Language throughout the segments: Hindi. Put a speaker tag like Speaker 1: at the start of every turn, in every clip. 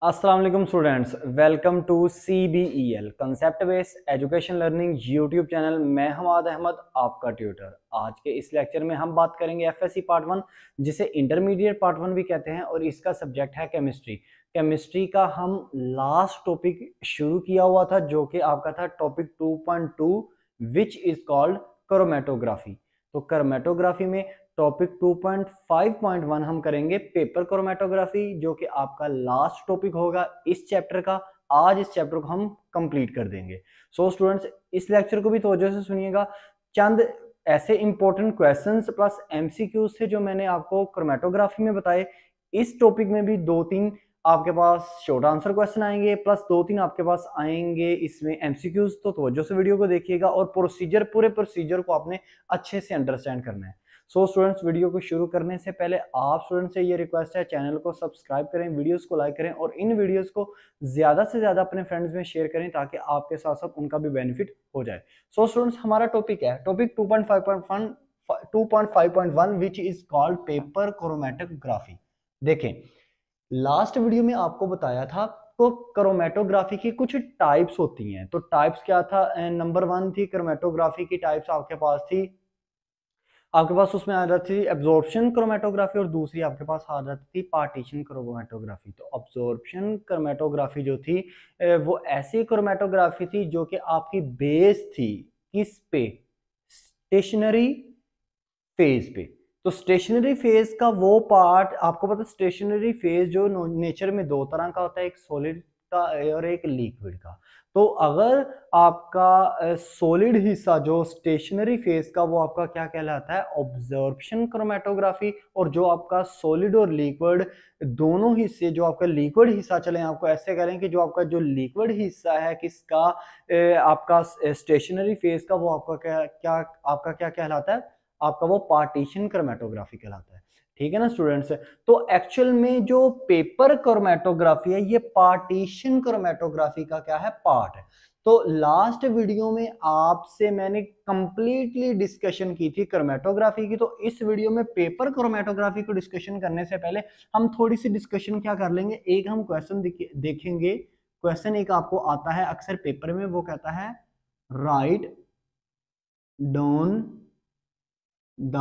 Speaker 1: अस्सलाम वालेकुम students, welcome to CBEL concept based education learning YouTube channel. मैं हमाद अहमद, आपका ट्यूटर। आज के इस लेक्चर में हम बात करेंगे FSC पार्ट 1, जिसे इंटरमीडिएट पार्ट 1 भी कहते हैं, और इसका सब्जेक्ट है केमिस्ट्री। केमिस्ट्री का हम लास्ट टॉपिक शुरू किया हुआ था, जो कि आपका था topic 2.2, which is called chromatography. तो क्रोमेटोग्राफी में टॉपिक 2.5.1 हम करेंगे पेपर क्रोमेटोग्राफी, जो कि आपका लास्ट टॉपिक होगा इस चैप्टर का। आज इस चैप्टर को हम कंप्लीट कर देंगे। सो स्टूडेंट्स, इस लेक्चर को भी तवज्जो से सुनिएगा। चंद ऐसे इंपॉर्टेंट क्वेश्चंस प्लस MCQs थे जो मैंने आपको क्रोमेटोग्राफी में बताए। इस टॉपिक में भी दो तीन आपके पास शॉर्ट आंसर क्वेश्चन आएंगे, प्लस दो तीन आपके पास आएंगे इसमें MCQs। तो तवज्जो से वीडियो को देखिएगा और पूरे प्रोसीजर को आपने अच्छे से अंडरस्टैंड करना है। सो स्टूडेंट्स, वीडियो को शुरू करने से पहले आप स्टूडेंट्स से ये रिक्वेस्ट है, चैनल को सब्सक्राइब करें, वीडियोस को लाइक करें और इन वीडियोस को ज्यादा से ज्यादा अपने फ्रेंड्स में शेयर करें, ताकि आपके साथ साथ उनका भी बेनिफिट हो जाए। सो स्टूडेंट्स, हमारा टॉपिक है topic 2.5.1 which is called paper chromatography. देखें, लास्ट वीडियो में आपको बताया था तो क्रोमेटोग्राफी की कुछ टाइप्स होती हैं। तो टाइप्स क्या था? नंबर 1 थी क्रोमेटोग्राफी की टाइप्स, आपके पास उसमें आ जाती थी एब्जॉर्प्शन क्रोमेटोग्राफी, और दूसरी आपके पास आ जाती थी पार्टीशन क्रोमेटोग्राफी। तो एब्जॉर्प्शन क्रोमेटोग्राफी जो थी, वो ऐसी क्रोमेटोग्राफी थी जो कि आपकी बेस थी किस पे? स्टेशनरी फेज पे। तो स्टेशनरी फेज का वो पार्ट आपको पता, स्टेशनरी फेज जो नेचर में दो तरह का होता है, एक सॉलिड का और एक लिक्विड का। तो अगर आपका सॉलिड हिस्सा जो स्टेशनरी फेज का, वो आपका क्या कहलाता है? Absorption chromatography. और जो आपका सॉलिड और लिक्विड दोनों हिस्से, जो आपका लिक्विड हिस्सा, चलें आपको ऐसे करें कि जो आपका जो लिक्विड हिस्सा है किसका, आपका स्टेशनरी फेज का, वो आपका क्या क्या आपका क्या कहलाता है? आपका वो पार्टीशन क्रोमेटोग्राफी कहलाता है। ठीक है ना स्टूडेंट्स? तो एक्चुअल में जो पेपर क्रोमेटोग्राफी है, ये पार्टीशन क्रोमेटोग्राफी का क्या है? पार्ट है। तो लास्ट वीडियो में आपसे मैंने कंप्लीटली डिस्कशन की थी क्रोमेटोग्राफी की। तो इस वीडियो में पेपर क्रोमेटोग्राफी को डिस्कशन करने से पहले हम थोड़ी सी डिस्कशन क्या कर लेंगे, एक हम क्वेश्चन देखेंगे। क्वेश्चन एक आपको आता है अक्सर पेपर में, वो कहता है write down the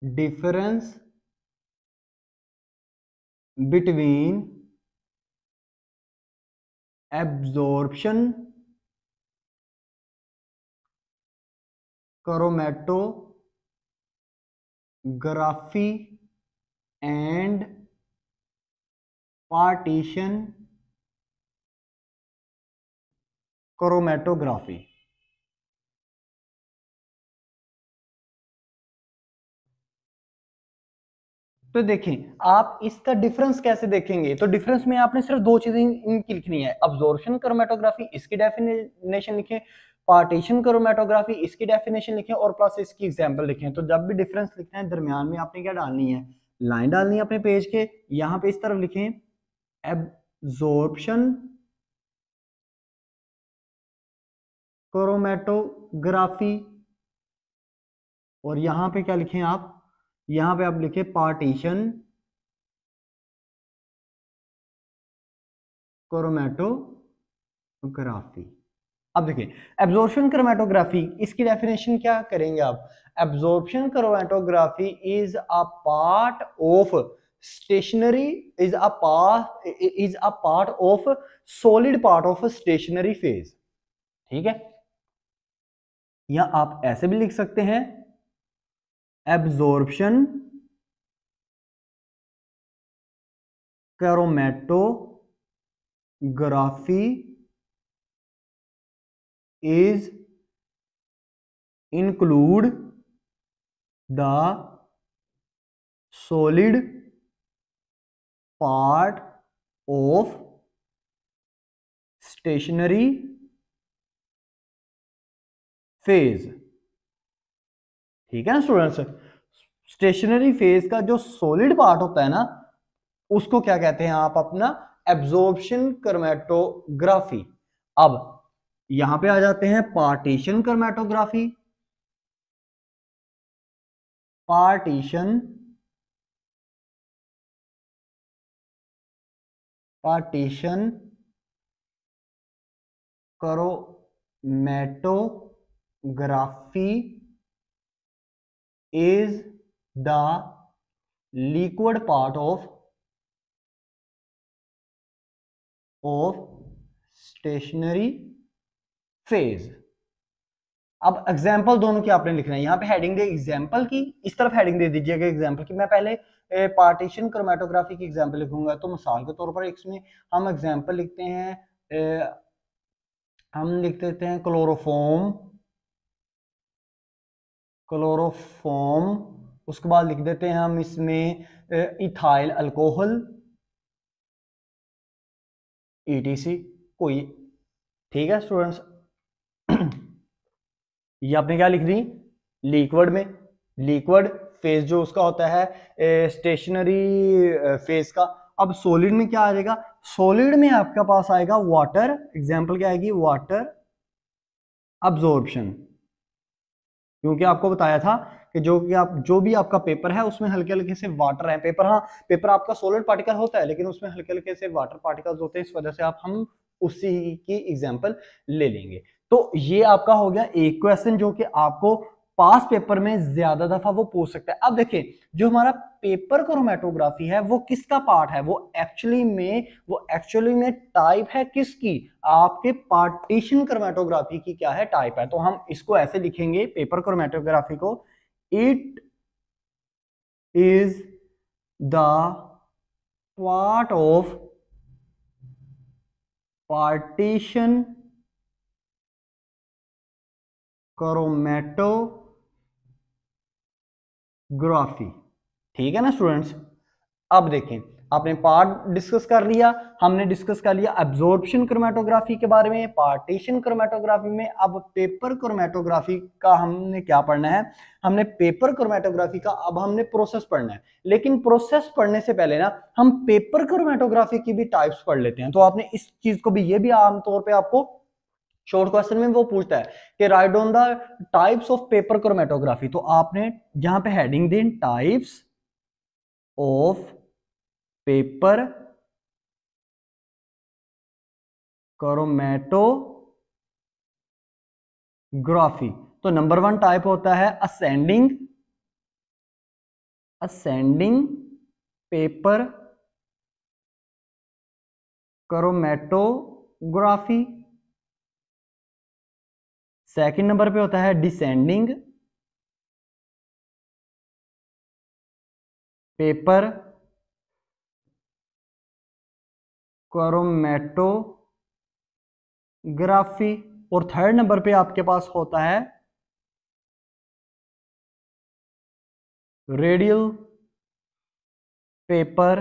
Speaker 1: difference between absorption chromatography and partition chromatography. तो देखें, आप इसका डिफरेंस कैसे देखेंगे? तो डिफरेंस में आपने सिर्फ दो चीजें इनकी लिखनी है, अब्जॉर्प्शन क्रोमेटोग्राफी इसकी डेफिनेशन लिखें, पार्टीशन क्रोमेटोग्राफी इसकी डेफिनेशन लिखें, और प्लस इसकी एग्जांपल लिखें। तो जब भी डिफरेंस लिखना है, दरमियान में आपने क्या डालनी है? लाइन डालनी है अपने पेज के। यहां पे इस तरफ लिखें एब्जॉर्प्शन क्रोमेटोग्राफी, और यहां पे क्या लिखें आप? यहां पे आप लिखें पार्टीशन क्रोमेटोग्राफी। अब देखिए, एब्जॉर्प्शन क्रोमेटोग्राफी इसकी डेफिनेशन क्या करेंगे आप? Absorption chromatography is a part of stationary, is a part of solid part of stationary phase. ठीक है, या आप ऐसे भी लिख सकते हैं, absorption chromatography is include the solid part of stationary phase। ठीक है ना स्टूडेंट्स? स्टेशनरी फेज का जो सॉलिड पार्ट होता है ना, उसको क्या कहते हैं आप अपना? Absorption chromatography. अब यहां पे आ जाते हैं partition chromatography. Partition partition chromatography is the liquid part of stationary phase। अब एग्जाम्पल दोनों की आपने लिखना है, यहां पे हेडिंग दे एग्जाम्पल की, इस तरफ हेडिंग दे दीजिएगा एग्जाम्पल की। मैं पहले पार्टीशन क्रोमैटोग्राफी की एग्जाम्पल लिखूंगा, तो मिसाल के तौर पर इसमें हम एग्जाम्पल लिखते हैं, हम लिख देते हैं क्लोरोफॉर्म, उसके बाद लिख देते हैं हम इसमें इथाइल अल्कोहल ETC कोई। ठीक है स्टूडेंट्स, ये आपने क्या लिख दी, लिक्विड में, लिक्विड फेज जो उसका होता है स्टेशनरी फेज का। अब सॉलिड में क्या आ जाएगा, सॉलिड में आपके पास आएगा वाटर, एग्जांपल क्या आएगी, वाटर अब्जॉर्प्शन, क्योंकि आपको बताया था कि जो भी आपका पेपर है उसमें हल्के हल्के से वाटर है, पेपर, हाँ पेपर आपका सॉलिड पार्टिकल होता है लेकिन उसमें हल्के हल्के से वाटर पार्टिकल्स होते हैं, इस वजह से हम उसी की एग्जांपल ले लेंगे। तो ये आपका हो गया एक क्वेश्चन जो कि आपको पास पेपर में ज्यादा दफा वो पूछ सकता है। अब देखिए जो हमारा पेपर क्रोमैटोग्राफी है वो किसका पार्ट है, वो एक्चुअली में टाइप है किसकी, आपके पार्टीशन क्रोमैटोग्राफी की क्या है, टाइप है। तो हम इसको ऐसे लिखेंगे पेपर क्रोमैटोग्राफी को, it is the part of partition chromatography. ठीक है ना स्टूडेंट्स। अब देखें, आपने पार्ट डिस्कस कर लिया, हमने डिस्कस कर लिया एब्जॉर्प्शन क्रोमैटोग्राफी के बारे में, पार्टीशन क्रोमैटोग्राफी में। अब पेपर क्रोमैटोग्राफी का हमने क्या पढ़ना है, हमने पेपर क्रोमैटोग्राफी का अब हमने प्रोसेस पढ़ना है। लेकिन प्रोसेस पढ़ने से पहले ना हम पेपर क्रोमैटोग्राफी की भी टाइप्स पढ़ लेते हैं। तो आपने इस चीज को भी, ये भी आमतौर पर आपको शॉर्ट क्वेश्चन में वो पूछता है कि write down the types of paper chromatography. तो आपने यहां पे heading the types of paper chromatography. तो नंबर 1 टाइप होता है ascending paper chromatography. Second number पे होता है डिसेंडिंग पेपर क्रोमैटोग्राफी। और थर्ड नंबर पे आपके पास होता है रेडियल पेपर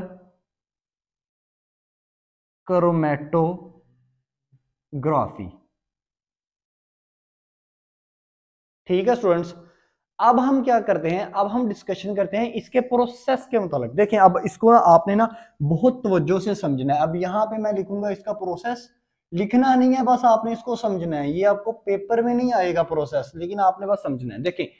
Speaker 1: क्रोमैटोग्राफी। ठीक है स्टूडेंट्स। अब हम क्या करते हैं, अब हम डिस्कशन करते हैं इसके प्रोसेस के मुताबिक। देखें अब इसको आपने ना बहुत तवज्जो से समझना है। अब यहाँ पे मैं लिखूंगा इसका प्रोसेस, लिखना नहीं है, बस आपने इसको समझना है। ये आपको पेपर में नहीं आएगा प्रोसेस, लेकिन आपने बस समझना है। देखिए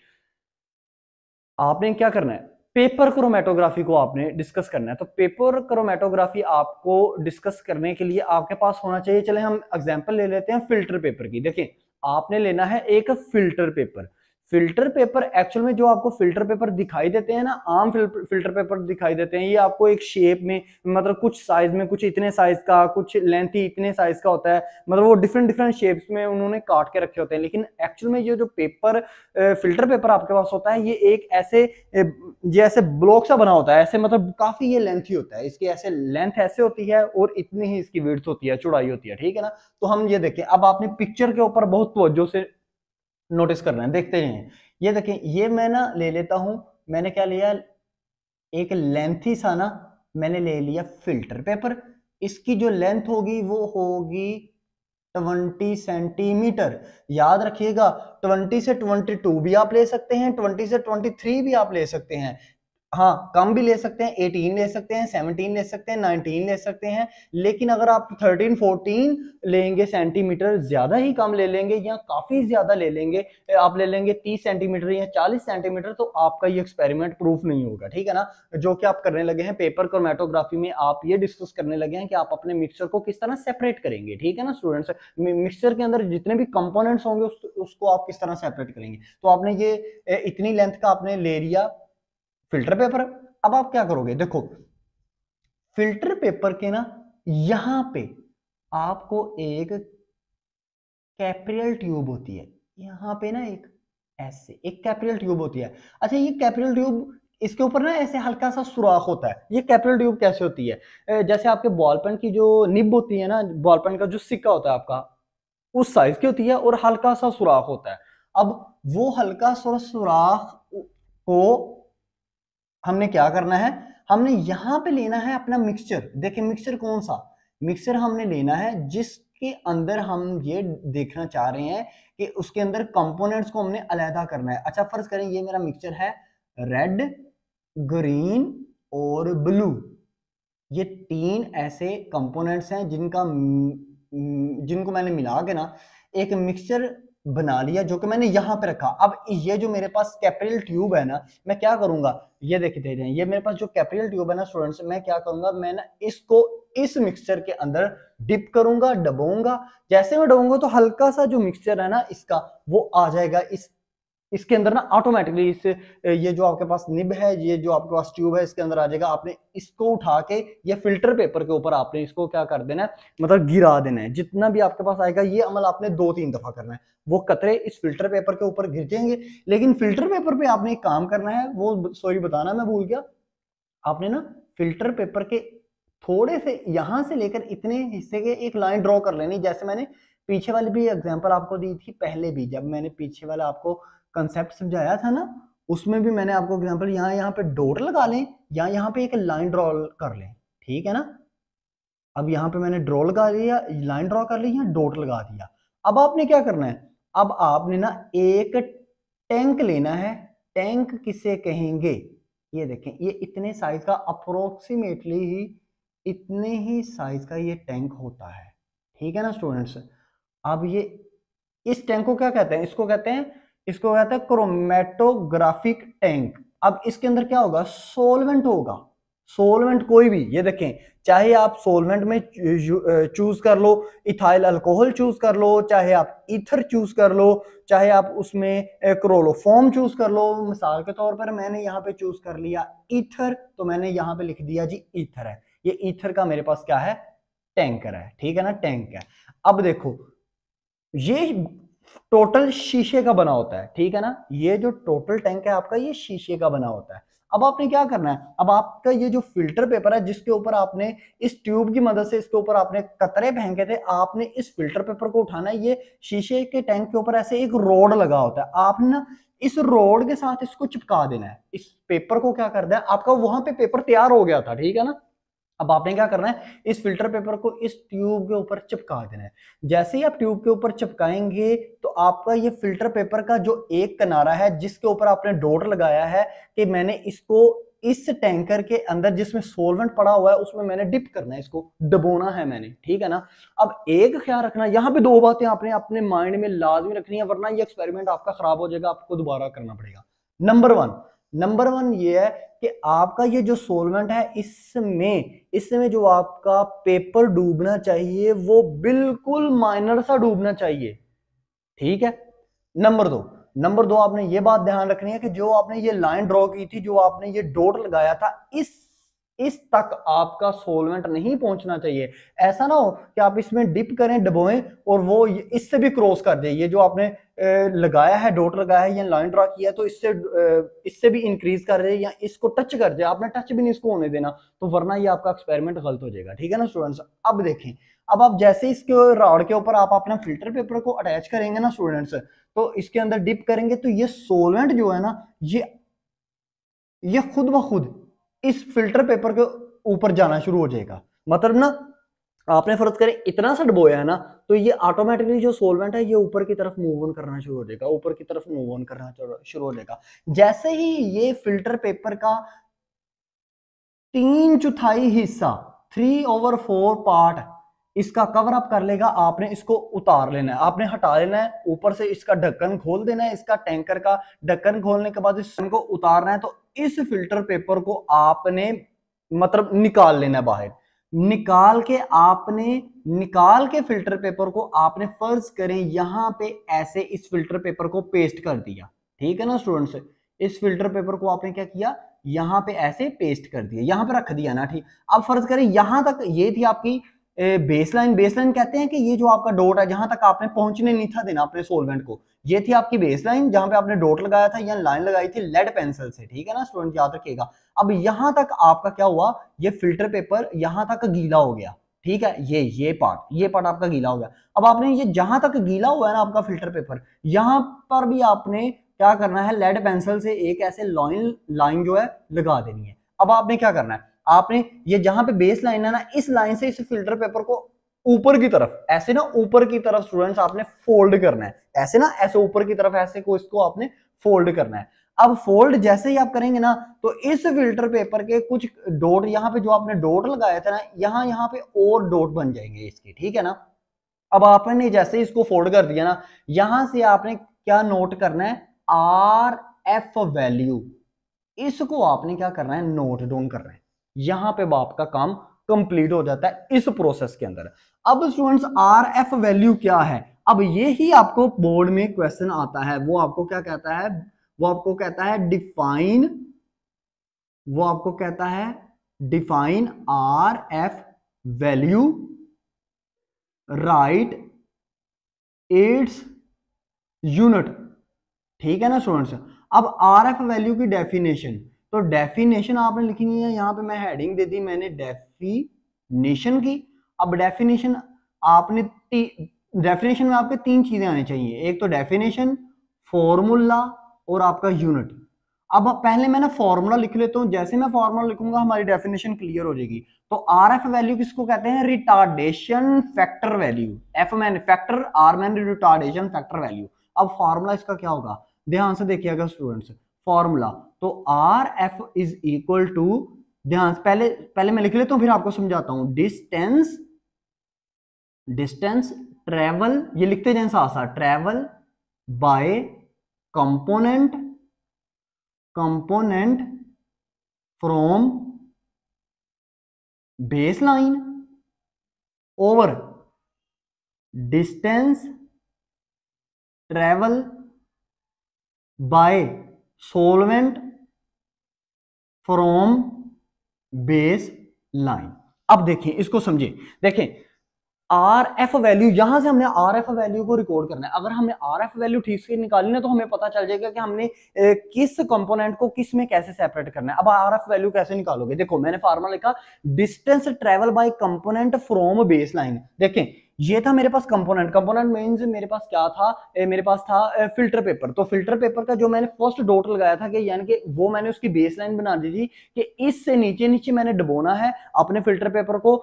Speaker 1: आपने क्या करना है, पेपर क्रोमैटोग्राफी को आपने डिस्कस करना है। तो पेपर क्रोमैटोग्राफी आपको डिस्कस करने के लिए आपके पास होना चाहिए, चले हम एग्जांपल ले लेते हैं फिल्टर पेपर की। देखिए आपने लेना है एक filter paper. Filter paper actual में जो आपको फिल्टर पेपर दिखाई देते हैं ना, आम फिल्टर पेपर दिखाई देते हैं, ये आपको एक शेप में, मतलब कुछ साइज में, कुछ इतने साइज का, कुछ लेंथी इतने साइज का होता है, मतलब वो डिफरेंट डिफरेंट शेप्स में उन्होंने काट के रखे होते हैं। लेकिन एक्चुअल में ये जो पेपर फिल्टर पेपर आपके पास होता है, ये एक ऐसे जैसे ब्लॉक सा बना होता है, ऐसे मतलब काफी ये लेंथी होता है, इसकी ऐसे लेंथ ऐसे होती है और इतनी ही इसकी विड्थ होती है, चौड़ाई होती है। ठीक है ना। तो हम ये देखें, अब आपने पिक्चर के ऊपर बहुत तवज्जो से नोटिस करना है, देखते हैं। ये देखें, ये मैं ना ले लेता हूं, मैंने क्या लिया, एक लेंथी सा ना मैंने ले लिया फिल्टर पेपर। इसकी जो लेंथ होगी वो होगी 20 सेंटीमीटर। याद रखिएगा 20 से 22 भी आप ले सकते हैं, 20 से 23 भी आप ले सकते हैं। हाँ, कम भी ले सकते हैं, 18 ले सकते हैं, 17 ले सकते हैं, 19 ले सकते हैं, लेकिन अगर आप 13 14 लेंगे सेंटीमीटर, ज्यादा ही कम ले लेंगे या काफी ज्यादा ले लेंगे, आप ले लेंगे 30 सेंटीमीटर या 40 सेंटीमीटर, तो आपका ये एक्सपेरिमेंट प्रूफ नहीं होगा, ठीक है ना। जो कि आप करने लगे हैं पेपर क्रोमेटोग्राफी में, आप ये डिस्कस करने लगे हैं कि आप अपने मिक्सचर को किस तरह सेपरेट करेंगे, ठीक है ना स्टूडेंट्स। मिक्सचर के अंदर जितने भी कंपोनेंट्स होंगे उसको आप किस तरह सेपरेट करेंगे। तो आपने ये इतनी लेंथ का आपने ले लिया फिल्टर पेपर। अब आप क्या करोगे, देखो फिल्टर पेपर के ना यहां पे आपको एक कैपिलरी ट्यूब होती है, यहां पे ना एक ऐसे एक कैपिलरी ट्यूब होती है। अच्छा, ये कैपिलरी ट्यूब, इसके ऊपर ना ऐसे हल्का सा सुराख होता है। ये कैपिलरी ट्यूब कैसे होती है, जैसे आपके बॉल पेन की जो निब होती है ना, बॉल पेन का जो सिक्का होता है आपका, उस साइज की होती है और हल्का सा सुराख होता है। अब वो हल्का सा सुराख को हमने क्या करना है, हमने यहां पे लेना है अपना मिक्सचर। देखिए मिक्सचर कौन सा, मिक्सचर हमने लेना है जिसके अंदर हम ये देखना चाह रहे हैं कि उसके अंदर कंपोनेंट्स को हमने अलहदा करना है। अच्छा फर्ज करें ये मेरा मिक्सचर है रेड, ग्रीन और ब्लू, ये तीन ऐसे कंपोनेंट्स हैं जिनको मैंने मिला के ना एक मिक्सचर बना लिया, जो कि मैंने यहां पे रखा। अब ये जो मेरे पास कैपिलरी ट्यूब है ना, मैं क्या करूंगा, ये देखते हैं, ये मेरे पास जो कैपिलरी ट्यूब है ना स्टूडेंट्स, मैं क्या करूंगा, मैं ना इसको इस मिक्सचर के अंदर डिप करूंगा, डबोऊंगा। जैसे मैं डबोऊंगा तो हल्का सा जो मिक्सचर है ना इसका, वो आ जाएगा इसके अंदर ना ऑटोमेटिकली। इस ये जो आपके पास निब है, ये जो आपके पास ट्यूब है, इसके अंदर आ जाएगा। आपने इसको उठा के ये फिल्टर पेपर के ऊपर आपने इसको क्या कर देना है, मतलब गिरा देना है। जितना भी आपके पास आएगा, ये अमल आपने 2-3 दफा करना है, वो कतरे इस फिल्टर पेपर के ऊपर गिर जाएंगे। लेकिन फिल्टर पेपर पे आपने एक काम करना है, वो सॉरी बताना मैं भूल गया, आपने ना फिल्टर पेपर के थोड़े से यहां से लेकर इतने हिस्से के एक लाइन ड्रॉ कर लेनी। जैसे मैंने पीछे वाली भी एग्जांपल आपको दी थी पहले भी, जब मैंने पीछे वाला आपको कंसेप्ट समझाया था ना, उसमें भी मैंने आपको एग्जांपल यहाँ पे डॉट लगा लें या यहाँ पे एक लाइन ड्रॉ कर लें, ठीक है ना। अब यहाँ पे मैंने ड्रॉ लगा लिया, लाइन ड्रॉ कर ली, यहाँ डॉट लगा दिया। अब आपने क्या करना है, अब आपने ना एक टैंक लेना है। टैंक किसे कहेंगे, ये देखें, ये इतने साइज का अप्रोक्सीमेटली ही इतने ही साइज का ये टैंक होता है, ठीक है ना स्टूडेंट्स। अब ये इस टैंक को क्या कहते हैं, इसको कहते हैं क्रोमेटोग्राफिक टैंक। अब इसके अंदर क्या होगा, सोलवेंट होगा। सोलवेंट कोई भी, ये देखें, चाहे आप सोलवेंट में चूज कर लो, इथाइल अल्कोहल चूज कर लो, चाहे आप ईथर चूज कर लो, चाहे आप उसमें क्लोरोफॉर्म चूज कर लो। मिसाल के तौर पर मैंने यहाँ पे चूज कर लिया ईथर, तो मैंने यहाँ पे लिख दिया जी ईथर है। ये ईथर का मेरे पास क्या है, टैंकर है, ठीक है ना, टैंक है। अब देखो ये टोटल शीशे का बना होता है, ठीक है ना, ये जो टोटल टैंक है आपका ये शीशे का बना होता है। अब आपने क्या करना है, अब आपका ये जो फिल्टर पेपर है जिसके ऊपर आपने इस ट्यूब की मदद से इसके ऊपर आपने कतरे फेंके थे, आपने इस फिल्टर पेपर को उठाना है। ये शीशे के टैंक के ऊपर ऐसे एक रोड लगा होता है, आपने ना इस रोड के साथ इसको चिपका देना है। इस पेपर को क्या करना है, आपका वहां पे पेपर तैयार हो गया था, ठीक है ना। अब आपने क्या करना है, इस फिल्टर पेपर को इस ट्यूब के ऊपर चिपका देना है। जैसे ही आप ट्यूब के ऊपर चिपकाएंगे तो आपका ये फिल्टर पेपर का जो एक किनारा है जिसके ऊपर आपने डॉट लगाया है कि मैंने इसको इस टैंकर के अंदर जिसमें सोलवेंट पड़ा हुआ है उसमें मैंने डिप करना है, इसको डबोना है मैंने, ठीक है ना। अब एक ख्याल रखना, यहाँ पे 2 बातें आपने अपने माइंड में लाजमी रखनी है, वरना ये एक्सपेरिमेंट आपका खराब हो जाएगा, आपको दोबारा करना पड़ेगा। नंबर वन ये है कि आपका ये जो सोलवेंट है इसमें जो आपका पेपर डूबना चाहिए वो बिल्कुल माइनर सा डूबना चाहिए, ठीक है। नंबर दो आपने ये बात ध्यान रखनी है कि जो आपने ये लाइन ड्रॉ की थी, जो आपने ये डॉट लगाया था, इस तक आपका सोलवेंट नहीं पहुंचना चाहिए। ऐसा ना हो कि आप इसमें डिप करें, डबोएं और वो इससे भी क्रॉस कर दे। ये जो आपने लगाया है, डॉट लगाया है या लाइन ड्रॉ किया है, तो इससे भी इंक्रीज कर दे या इसको टच कर दे, आपने टच भी नहीं इसको होने देना, तो वरना ये आपका एक्सपेरिमेंट गलत हो जाएगा, ठीक है ना स्टूडेंट्स। अब देखें, अब आप जैसे इसके रॉड के ऊपर आप अपना फिल्टर पेपर को अटैच करेंगे ना स्टूडेंट्स, तो इसके अंदर डिप करेंगे तो ये सोलवेंट जो है ना, ये खुद ब खुद इस फिल्टर पेपर के ऊपर जाना शुरू हो जाएगा। मतलब ना आपने फर्ज करें इतना सा डबोया है ना, तो ये ऑटोमेटिकली जो सोलवेंट है ये ऊपर की तरफ मूव ऑन करना शुरू हो जाएगा, ऊपर की तरफ मूव ऑन करना शुरू हो जाएगा। जैसे ही ये फिल्टर पेपर का 3/4 हिस्सा 3/4 पार्ट इसका कवर अप कर लेगा। आपने इसको उतार लेना है, आपने हटा लेना है, ऊपर से इसका ढक्कन खोल देना है, इसका टैंकर का ढक्कन खोलने के बाद इसको उतारना है। तो इस फिल्टर पेपर को आपने मतलब निकाल लेना है बाहर। निकाल के फिल्टर पेपर को आपने फर्ज करें यहां पे ऐसे इस फिल्टर पेपर को पेस्ट कर दिया, ठीक है ना स्टूडेंट्स। इस फिल्टर पेपर को आपने क्या किया, यहां पे ऐसे पेस्ट कर दिया, यहां पे रख दिया ना, ठीक। अब फर्ज करें यहां तक ये थी आपकी बेसलाइन। बेसलाइन कहते हैं कि ये जो आपका डॉट है जहां तक आपने पहुंचने नहीं था देना अपने सोलवेंट को, ये थी आपकी बेसलाइन जहां पे आपने डॉट लगाया था या लाइन लगाई थी लेड पेंसिल से, ठीक है ना स्टूडेंट, याद रखिएगा। अब यहां तक आपका क्या हुआ, ये फिल्टर पेपर यहां तक गीला हो गया, ठीक है। ये पार्ट आपका गीला हो गया। अब आपने ये जहां तक गीला हुआ है ना आपका फिल्टर पेपर, यहां पर भी आपने क्या करना है, लेड पेंसिल से एक ऐसे लाइन जो है लगा देनी है। अब आपने क्या करना है, आपने ये जहां पे बेस लाइन है ना, इस लाइन से इस फिल्टर पेपर को ऊपर की तरफ ऐसे ना, ऊपर की तरफ स्टूडेंट्स आपने फोल्ड करना है, ऐसे ना, ऐसे ऊपर की तरफ ऐसे को इसको आपने फोल्ड करना है। अब फोल्ड जैसे ही आप करेंगे ना, तो इस फिल्टर पेपर के कुछ डॉट, यहाँ पे जो आपने डॉट लगाया था ना, यहाँ पे और डॉट बन जाएंगे इसके, ठीक है ना। अब आपने जैसे ही इसको फोल्ड कर दिया ना, यहां से आपने क्या नोट करना है, RF वैल्यू, इसको आपने क्या करना है, नोट डाउन करना है। यहां पे बाप का काम कंप्लीट हो जाता है इस प्रोसेस के अंदर। अब स्टूडेंट्स RF वैल्यू क्या है, अब ये ही आपको बोर्ड में क्वेश्चन आता है। वो आपको क्या कहता है, वो आपको कहता है define RF value, right its unit, ठीक है ना स्टूडेंट्स। अब RF वैल्यू की डेफिनेशन, तो डेफिनेशन आपने लिखनी है, यहां पे मैं हेडिंग दे दी मैंने डेफिनेशन की। अब डेफिनेशन आपने डेफिनेशन में आपके 3 चीजें आनी चाहिए, एक तो डेफिनेशन, फॉर्मूला और आपका यूनिट। अब पहले मैं ना फॉर्मूला लिख लेता हूं, जैसे मैं फॉर्मूला लिखूंगा हमारी डेफिनेशन क्लियर हो जाएगी। तो RF वैल्यू किसको कहते हैं, रिटार्डेशन फैक्टर वैल्यू, F मैंने फैक्टर, R मैंने रिटार्डेशन फैक्टर वैल्यू। अब फॉर्मूला इसका क्या होगा, ध्यान से देखिएगा स्टूडेंट्स, फॉर्मूला तो RF इज इक्वल टू, ध्यान से पहले मैं लिख लेता हूं फिर आपको समझाता हूं। डिस्टेंस ट्रेवल, ये लिखते जाए साथ साथ, travel by component from baseline over distance travel bye solvent from base line. अब देखिए इसको समझिए, देखें RF वैल्यू, यहां से हमने RF वैल्यू को रिकॉर्ड करना है। अगर हमने RF वैल्यू ठीक से निकाली ना, तो हमें पता चल जाएगा कि हमने किस कंपोनेंट को किस में कैसे सेपरेट करना है। अब RF वैल्यू कैसे निकालोगे, देखो मैंने फार्मूला लिखा, distance travel by component from base line. देखें ये था मेरे पास कंपोनेंट मींस मेरे पास क्या था, मेरे पास था फिल्टर पेपर। तो फिल्टर पेपर का जो मैंने फर्स्ट डॉट लगाया था कि यानी कि वो मैंने उसकी बेस लाइन बना दी थी कि इससे नीचे नीचे मैंने डुबोना है अपने फिल्टर पेपर को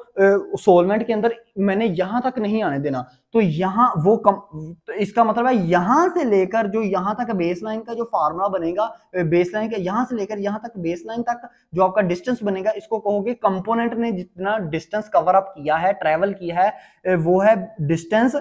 Speaker 1: सोलवेंट के अंदर, मैंने यहां तक नहीं आने देना। तो यहां वो तो इसका मतलब है यहां से लेकर जो यहां तक बेसलाइन का जो फार्मूला बनेगा, बेसलाइन का यहां से लेकर यहां तक बेसलाइन तक जो आपका डिस्टेंस बनेगा, इसको कहोगे कंपोनेंट ने जितना डिस्टेंस कवर अप किया है, ट्रेवल किया है, वो है distance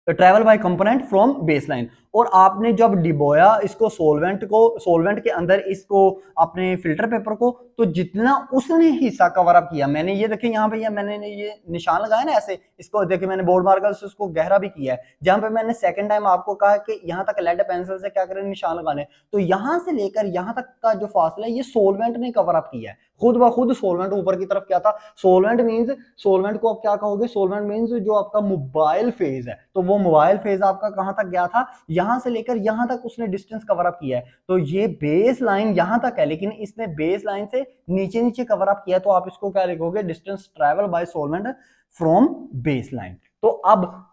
Speaker 1: travel by component from baseline. और आपने जब डिबोया इसको सोलवेंट के अंदर इसको अपने फिल्टर पेपर को, तो जितना उसने हिस्सा कवर अप किया, मैंने ये देखें यहाँ पे मैंने ये निशान लगाया ना ऐसे, इसको देखिए मैंने बोर्ड मार्कर से उसको गहरा भी किया है। जहां पे मैंने सेकंड टाइम आपको कहा कि यहाँ तक लेड पेंसिल से क्या करें, निशान लगाने, तो यहां से लेकर यहां तक का जो फासला है ये सोलवेंट ने कवर अप किया है खुद ब खुद। सोलवेंट ऊपर की तरफ क्या था, सोलवेंट को आप क्या कहोगे, सोलवेंट मींस जो आपका मोबाइल फेज है, तो वो मोबाइल फेज आपका कहां तक गया था, यहां से लेकर यहां तक उसने डिस्टेंस कवर अप किया है। तो ये बेस लाइन यहां तक है, लेकिन इसने बेस लाइन से नीचे नीचे कवर अप किया, तो आप इसको क्या लिखोगे, distance travel bye solvent from base line. तो अब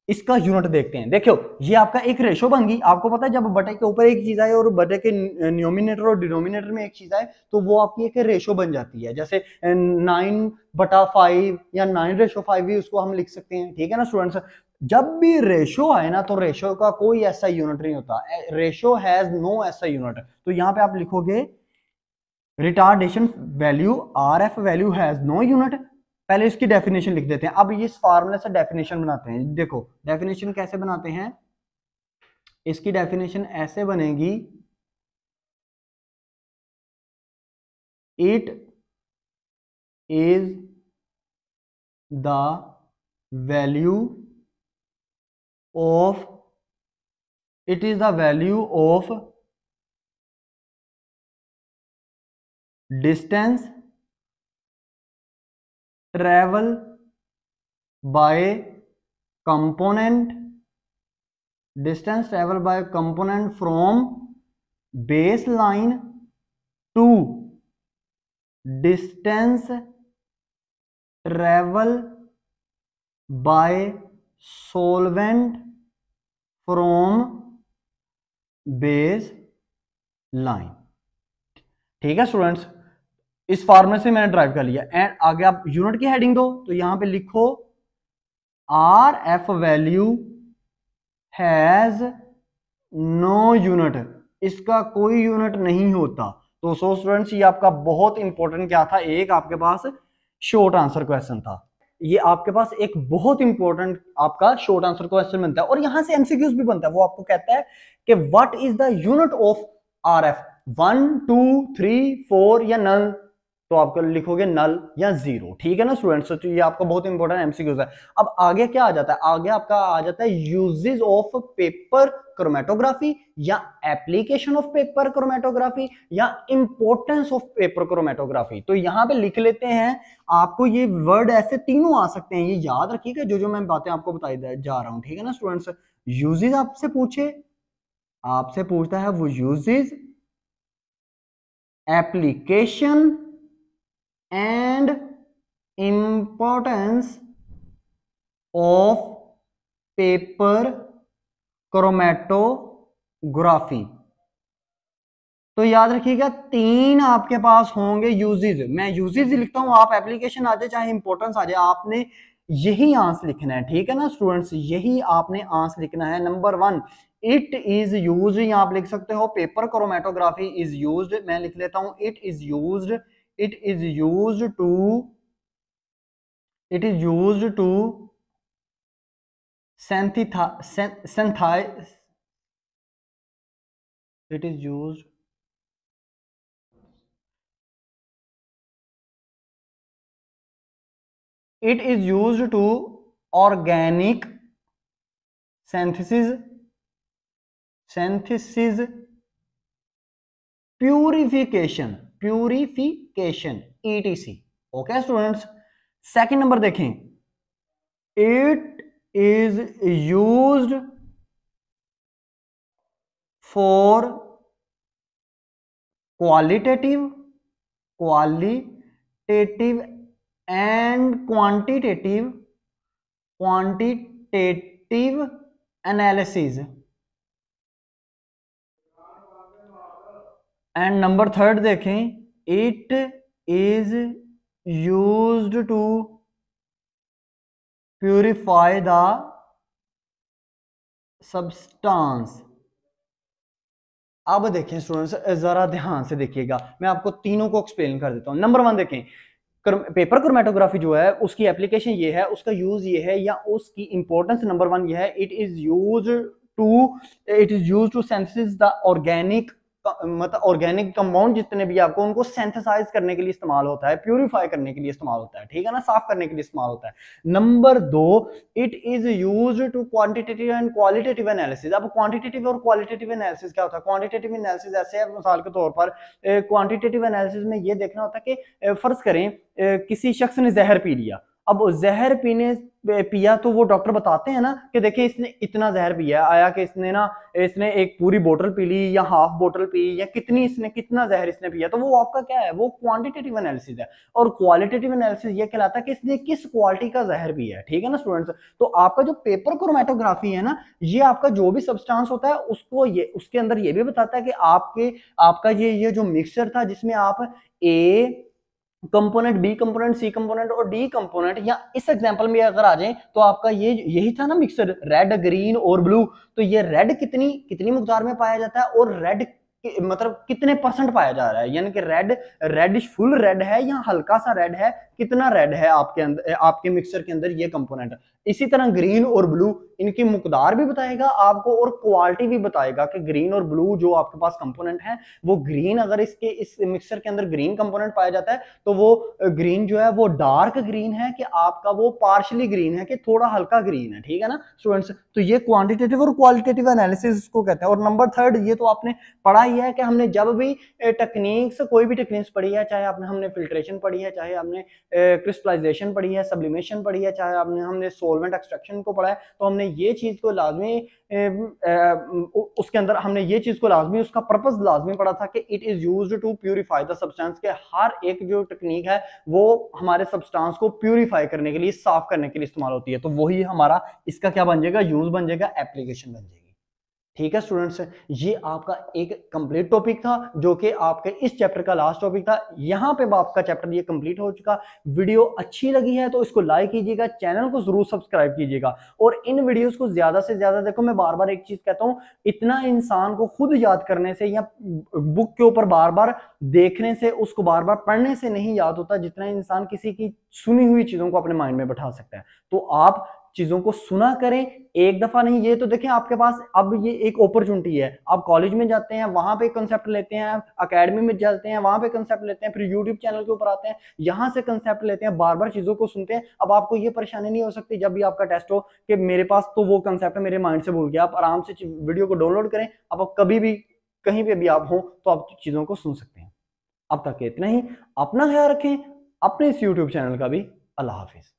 Speaker 1: इसका यूनिट देखते हैं। देखो ये आपका एक रेशो बन गई। आपको पता है जब बटे के ऊपर एक चीज आए और बटे के न्यूमिनेटर और डिनोमिनेटर में एक चीज आए, तो वो आपकी एक रेशो बन जाती है। जैसे 9/5 या 9:5 भी उसको हम लिख सकते हैं, ठीक है ना स्टूडेंट्स। जब भी रेशो आए ना, तो रेशो का कोई ऐसा यूनिट नहीं होता, रेशो हैज नो ऐसा यूनिट। तो यहाँ पे आप लिखोगे retardation value R F value has no unit. पहले इसकी डेफिनेशन लिख देते हैं, अब इस फार्मूले से डेफिनेशन बनाते हैं। देखो डेफिनेशन कैसे बनाते हैं, इसकी डेफिनेशन ऐसे बनेगी, it is the value of, it is the value of distance travel by component, distance travel by component from base line to distance travel by solvent from base line. ठीक है स्टूडेंट्स, इस फॉर्मूले से मैंने ड्राइव कर लिया। एंड आगे आप यूनिट की हेडिंग दो, तो यहां पे लिखो R F value has no unit, इसका कोई यूनिट नहीं होता। तो सो स्टूडेंट्स ये आपका बहुत इंपॉर्टेंट क्या था, एक आपके पास शॉर्ट आंसर क्वेश्चन था। ये आपके पास एक बहुत इंपॉर्टेंट आपका शॉर्ट आंसर क्वेश्चन बनता है, और यहां से एमसीक्यूज भी बनता है। वो आपको कहता है कि what is the unit of R F, 1 2 3 4 या नल, तो आपको लिखोगे नल या जीरो। ठीक है ना स्टूडेंट्स, तो ये आपका बहुत इंपॉर्टेंट एमसीक्यूज है। अब आगे क्या आ जाता है, आगे आपका आ जाता है यूजेस ऑफ पेपर क्रोमेटोग्राफी, या एप्लीकेशन ऑफ पेपर क्रोमेटोग्राफी, या इंपॉर्टेंस ऑफ पेपर क्रोमेटोग्राफी। तो यहां पे लिख लेते हैं, आपको ये वर्ड ऐसे तीनों आ सकते हैं, ये याद रखिएगा जो जो मैं बातें आपको बताई जा रहा हूं। ठीक है ना स्टूडेंट्स, यूजेस आपसे पूछे, आपसे पूछता है वो uses, application and importance of paper chromatography. तो याद रखिएगा तीन आपके पास होंगे यूजेस, मैं यूजेस लिखता हूं, आप एप्लीकेशन आ जाए चाहे इंपॉर्टेंस आ जाए, आपने यही आंसर लिखना है। ठीक है ना स्टूडेंट्स, यही आपने आंसर लिखना है। नंबर 1 इट इज यूज्ड, यहां आप लिख सकते हो पेपर क्रोमेटोग्राफी इज यूज्ड, मैं लिख लेता हूं it is used, it is used to, it is used to synthesize, it is used, it is used to organic synthesis, synthesis purification, purification etc। Okay students, second number देखें, it is used for qualitative, qualitative and quantitative, quantitative analysis. And number third देखें, it is used to purify the substance. अब देखें स्टूडेंट्स, जरा ध्यान से देखिएगा, मैं आपको तीनों को एक्सप्लेन कर देता हूं। नंबर 1 देखें, पेपर क्रोमेटोग्राफी जो है उसकी एप्लीकेशन ये है, उसका यूज ये है, या उसकी इंपॉर्टेंस नंबर 1 ये है, it is use to synthesis the organic, मतलब ऑर्गेनिक कंपाउंड जितने भी आपको, उनको सिंथेसाइज करने के लिए इस्तेमाल होता है, प्यूरिफाई करने के लिए इस्तेमाल होता है। ठीक है ना, साफ करने के लिए इस्तेमाल होता है। Number 2, it is used to quantitative and qualitative analysis. अब क्वांटिटेटिव और क्वालिटेटिव एनालिसिस क्या होता है? क्वांटिटेटिव एनालिसिस ऐसे है, मिसाल के तौर पर क्वांटिटेटिव एनालिसिस में ये देखना होता है कि फर्ज करें किसी शख्स ने जहर पी लिया, अब जहर पिया तो वो डॉक्टर बताते हैं ना कि देखिए इसने इतना जहर पिया, आया कि इसने एक पूरी बोतल पी ली या हाफ बोतल पी, या कितना जहर इसने पिया, तो वो आपका क्या है, वो क्वांटिटेटिव एनालिसिस है। और क्वालिटेटिव एनालिसिस ये कहलाता है कि इसने किस क्वालिटी का जहर पिया है। ठीक है ना स्टूडेंट्स, तो आपका जो पेपर क्रोमेटोग्राफी है ना, ये आपका जो भी सब्सटेंस होता है उसको ये उसके अंदर ये भी बताता है कि आपका ये जो मिक्सचर था जिसमें आप A component, B component, C component और डी कंपोनेंट, या इस एग्जांपल में अगर आ जाए तो आपका यही था ना मिक्सर, रेड ग्रीन और ब्लू, तो ये रेड कितनी मिकदार में पाया जाता है और रेड मतलब कितने परसेंट पाया जा रहा है, यानी कि रेडिश फुल रेड है या हल्का सा रेड है, कितना रेड है आपके अंदर, आपके मिक्सचर के अंदर ये कंपोनेंट। इसी तरह ग्रीन और ब्लू, इनकी मकदार भी बताएगा आपको और क्वालिटी भी बताएगा कि ग्रीन और ब्लू जो आपके पास कंपोनेंट है वो ग्रीन, अगर इसके इस मिक्सचर के अंदर ग्रीन कंपोनेंट पाया जाता है तो वो ग्रीन जो है वो डार्क ग्रीन है कि आपका वो पार्शली ग्रीन है कि थोड़ा हल्का ग्रीन है, ठीक है ना स्टूडेंट्स। तो ये क्वांटिटेटिव और क्वालिटेटिव एनालिसिस इसको कहते हैं। और नंबर थर्ड, ये तो आपने पढ़ा ही है कि हमने जब भी टेक्निक्स, कोई भी टेक्निक्स पढ़ी है, चाहे आपने हमने फिल्ट्रेशन पढ़ी है, चाहे आपने क्रिस्टलाइजेशन पढ़ी है, सब्लिमेशन पढ़ी है, चाहे आपने हमने सोलवेंट एक्सट्रैक्शन को पढ़ा है, तो हमने ये चीज को लाजमी उसके अंदर हमने ये चीज को लाजमी, उसका पर्पस लाजमी पढ़ा था कि it is used to purify the substance, के हर एक जो टेक्निक है वो हमारे सब्सटेंस को प्यूरिफाई करने के लिए, साफ करने के लिए इस्तेमाल होती है। तो वही हमारा इसका क्या बन जाएगा, यूज बन जाएगा, एप्लीकेशन बन जाएगी। ठीक है स्टूडेंट्स, ये आपका एक कंप्लीट टॉपिक था जो कि आपके इस चैप्टर का लास्ट टॉपिक था। यहां पे आपका चैप्टर ये कंप्लीट हो चुका। वीडियो अच्छी लगी है तो इसको लाइक कीजिएगा, चैनल को जरूर सब्सक्राइब कीजिएगा और इन वीडियोस को ज्यादा से ज्यादा देखो। मैं बार बार एक चीज कहता हूं, इतना इंसान को खुद याद करने से या बुक के ऊपर बार बार देखने से, उसको बार बार पढ़ने से नहीं याद होता, जितना इंसान किसी की सुनी हुई चीजों को अपने माइंड में बैठा सकता है। तो आप चीजों को सुना करें, एक दफा नहीं। ये तो देखें आपके पास अब ये एक अपॉर्चुनिटी है, आप कॉलेज में जाते हैं वहां पे कंसेप्ट लेते हैं, अकेडमी में जाते हैं वहां पे कंसेप्ट लेते हैं, फिर यूट्यूब चैनल के ऊपर आते हैं, यहां से कंसेप्ट लेते हैं, बार बार चीजों को सुनते हैं। अब आपको ये परेशानी नहीं हो सकती जब भी आपका टेस्ट हो कि मेरे पास तो वो कंसेप्ट मेरे माइंड से भूल गया। आप आराम से वीडियो को डाउनलोड करें, आप कभी भी कहीं पे भी आप हो तो आप चीजों को सुन सकते हैं। अब तक इतना ही, अपना ख्याल रखें, अपने इस यूट्यूब चैनल का भी। अल्लाह हाफिज।